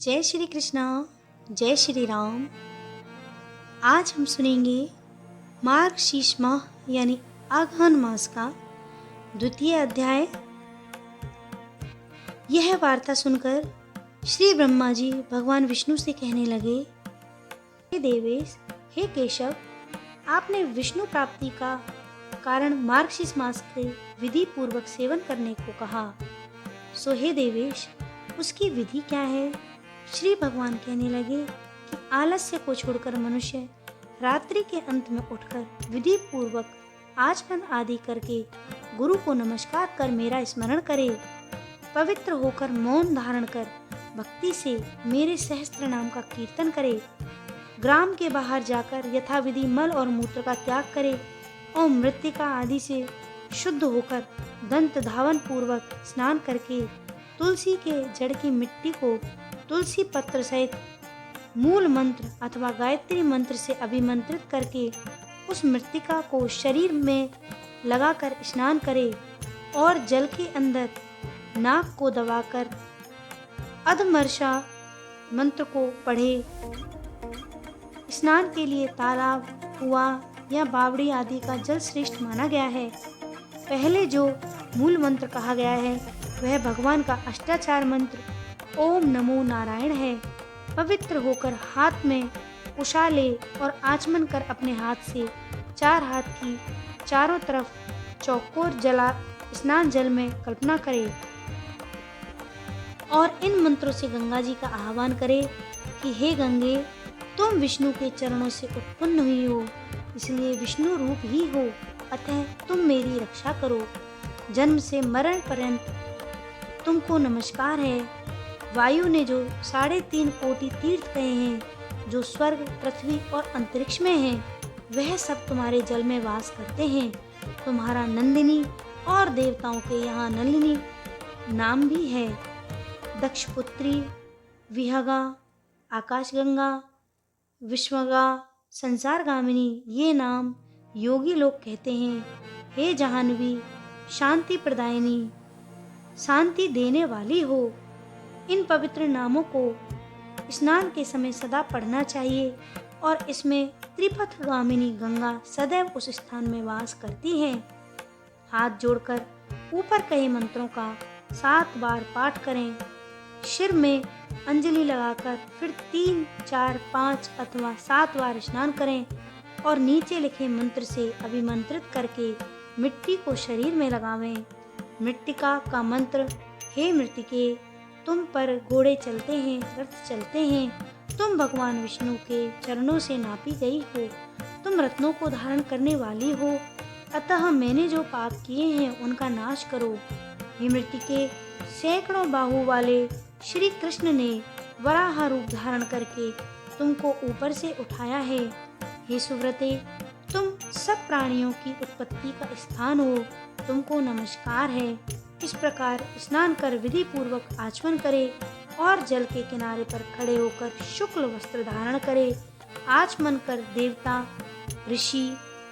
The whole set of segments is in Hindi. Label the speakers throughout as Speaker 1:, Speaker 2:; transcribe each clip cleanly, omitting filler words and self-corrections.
Speaker 1: जय श्री कृष्णा, जय श्री राम। आज हम सुनेंगे मार्गशीर्ष माह यानी अगहन मास का द्वितीय अध्याय। यह वार्ता सुनकर श्री ब्रह्मा जी भगवान विष्णु से कहने लगे, हे देवेश, हे केशव, आपने विष्णु प्राप्ति का कारण मार्गशीर्ष मास के विधि पूर्वक सेवन करने को कहा। सो हे देवेश, उसकी विधि क्या है? श्री भगवान कहने लगे कि आलस्य को छोड़कर मनुष्य रात्रि के अंत में उठकर विधि पूर्वक आचमन आदि करके गुरु को नमस्कार कर मेरा स्मरण करे, पवित्र होकर मौन धारण कर भक्ति से मेरे सहस्त्र नाम का कीर्तन करे, ग्राम के बाहर जाकर यथाविधि मल और मूत्र का त्याग करे और मृत्तिका आदि से शुद्ध होकर दंत धावन पूर्वक स्नान करके तुलसी के जड़ की मिट्टी को तुलसी पत्र सहित मूल मंत्र अथवा गायत्री मंत्र से अभिमंत्रित करके उस मृत्तिका को शरीर में लगाकर स्नान करे और जल के अंदर नाक को दबाकर अधमर्षा मंत्र को पढ़े। स्नान के लिए तालाब, कुआं या बावड़ी आदि का जल श्रेष्ठ माना गया है। पहले जो मूल मंत्र कहा गया है वह भगवान का अष्टाचार मंत्र ओम नमो नारायण है। पवित्र होकर हाथ में उषा ले और आचमन कर अपने हाथ से चार हाथ की चारों तरफ चौकोर जला स्नान जल में कल्पना करे और इन मंत्रों से गंगा जी का आह्वान करे कि हे गंगे, तुम विष्णु के चरणों से उत्पन्न हुई हो, इसलिए विष्णु रूप ही हो, अतः तुम मेरी रक्षा करो। जन्म से मरण पर्यंत तुमको नमस्कार है। वायु ने जो 3.5 कोटि तीर्थ कहे हैं, जो स्वर्ग, पृथ्वी और अंतरिक्ष में हैं, वह सब तुम्हारे जल में वास करते हैं। तुम्हारा नंदिनी और देवताओं के यहाँ नलिनी नाम भी है। दक्षपुत्री, विहगा, आकाशगंगा, विश्वगा, संसारगामिनी, ये नाम योगी लोग कहते हैं। हे जाह्नवी, शांति प्रदायिनी, शांति देने वाली हो, इन पवित्र नामों को स्नान के समय सदा पढ़ना चाहिए और इसमें त्रिपथगामिनी गंगा सदैव उस स्थान में वास करती है। हाथ जोड़कर ऊपर कहे मंत्रों का 7 बार पाठ करें। सिर में अंजलि लगाकर फिर 3, 4, 5 अथवा 7 बार स्नान करें और नीचे लिखे मंत्र से अभिमंत्रित करके मिट्टी को शरीर में लगावें। मृत्तिका का मंत्र, हे मृत्तिके, तुम पर घोड़े चलते हैं, रथ चलते हैं, तुम भगवान विष्णु के चरणों से नापी गई हो, तुम रत्नों को धारण करने वाली हो, अतः मैंने जो पाप किए हैं उनका नाश करो। हे मृत्तिके, सैकड़ों बाहु वाले श्री कृष्ण ने वराह रूप धारण करके तुमको ऊपर से उठाया है। हे सुव्रते, तुम सब प्राणियों की उत्पत्ति का स्थान हो, तुमको नमस्कार है। इस प्रकार स्नान कर विधि पूर्वक आचमन करे और जल के किनारे पर खड़े होकर शुक्ल वस्त्र धारण करे। आचमन कर देवता, ऋषि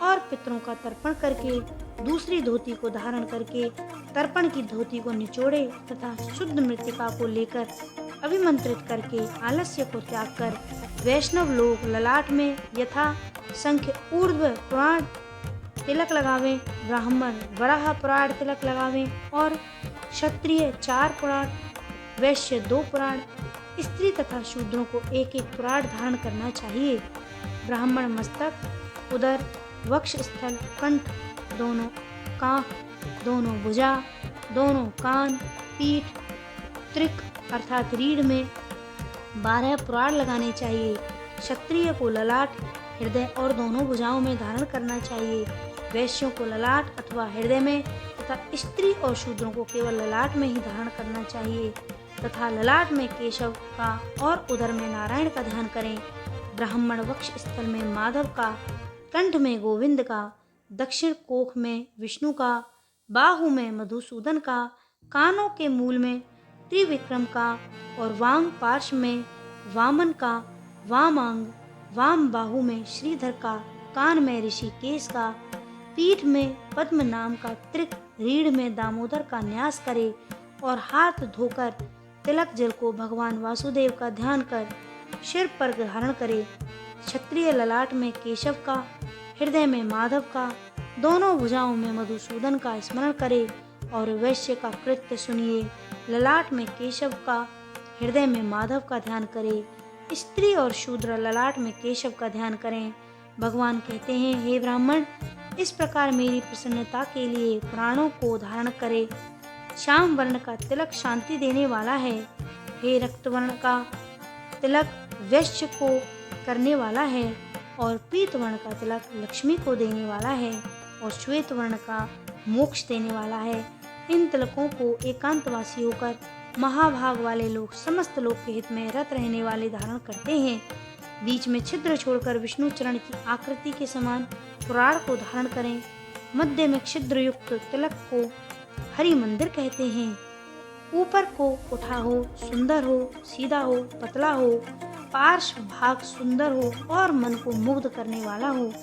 Speaker 1: और पितरों का तर्पण करके दूसरी धोती को धारण करके तर्पण की धोती को निचोड़े तथा शुद्ध मृत्तिका को लेकर अभिमंत्रित करके आलस्य को त्याग कर वैष्णव लोग ललाट में यथा संख्य ऊर्ध्व पुराण तिलक लगावें, ब्राह्मण वराह पुराण तिलक लगावें और क्षत्रिय 4 पुराण, वैश्य 2 पुराण, स्त्री तथा शूद्रों को 1-1 पुराण धारण करना चाहिए। ब्राह्मण मस्तक, उदर, वक्ष स्थल, कंठ, दोनों कांख, दोनों भुजा, दोनों कान, पीठ, त्रिक अर्थात रीढ़ में 12 पुराण लगाने चाहिए। क्षत्रिय को ललाट, हृदय और दोनों भुजाओं में धारण करना चाहिए। वैश्यों को ललाट अथवा हृदय में तथा स्त्री और शूद्रों को केवल ललाट में ही धारण करना चाहिए तथा ललाट में केशव का और उदर में नारायण का ध्यान करें। ब्राह्मण वक्ष स्थल में माधव का, कंठ में गोविंद का, दक्षिण कोख में विष्णु का, बाहु में मधुसूदन का, कानों के मूल में त्रिविक्रम का और वाम पार्श्व में वामन का, वामांग वाम बाहु में श्रीधर का, कान में ऋषिकेश का, पीठ में पद्म नाम का त्रिक, रीढ़ में दामोदर का न्यास करे और हाथ धोकर तिलक जल को भगवान वासुदेव का ध्यान कर सिर पर धारण करे। क्षत्रिय ललाट में केशव का, हृदय में माधव का, दोनों भुजाओं में मधुसूदन का स्मरण करे। और वैश्य का कृत्य सुनिए, ललाट में केशव का, हृदय में माधव का ध्यान करे। स्त्री और शूद्र ललाट में केशव का ध्यान करें। भगवान कहते हैं, हे ब्राह्मण, इस प्रकार मेरी प्रसन्नता के लिए प्राणों को धारण करे। श्याम वर्ण का तिलक शांति देने वाला है। हे रक्त वर्ण का तिलक वैश्य को करने वाला है। और पीत वर्ण का तिलक लक्ष्मी को देने वाला है। और श्वेत वर्ण का मोक्ष देने वाला है। इन तिलकों को एकांतवासी होकर महाभाग वाले लोग समस्त लोक के हित में रत रहने वाले धारण करते हैं। बीच में छिद्र छोड़कर विष्णु चरण की आकृति के समान पुराण को धारण करें। मध्य में छिद्र युक्त तिलक को हरि मंदिर कहते हैं। ऊपर को उठा हो, सुंदर हो, सीधा हो, पतला हो, पार्श्व भाग सुंदर हो और मन को मुग्ध करने वाला हो,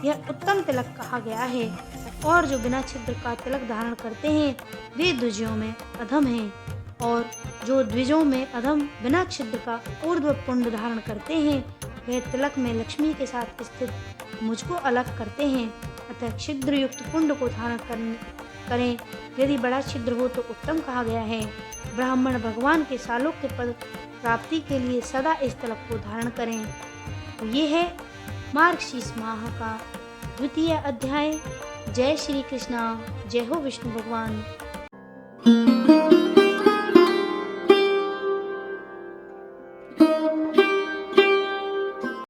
Speaker 1: यह उत्तम तिलक कहा गया है। और जो बिना छिद्र का तिलक धारण करते हैं वे द्विजों में अधम हैं। और जो द्विजों में अधम बिना छिद्र का ऊर्ध्व पुंड धारण करते हैं वे तिलक में लक्ष्मी के साथ स्थित मुझको अलग करते हैं। अतः छिद्र युक्त पुंड को धारण करें। यदि बड़ा छिद्र हो तो उत्तम कहा गया है। ब्राह्मण भगवान के सालोक्य पद प्राप्ति के लिए सदा इस तिलक को धारण करें। तो ये है मार्गशीर्ष माह का 2वां अध्याय। जय श्री कृष्णा। जय हो विष्णु भगवान।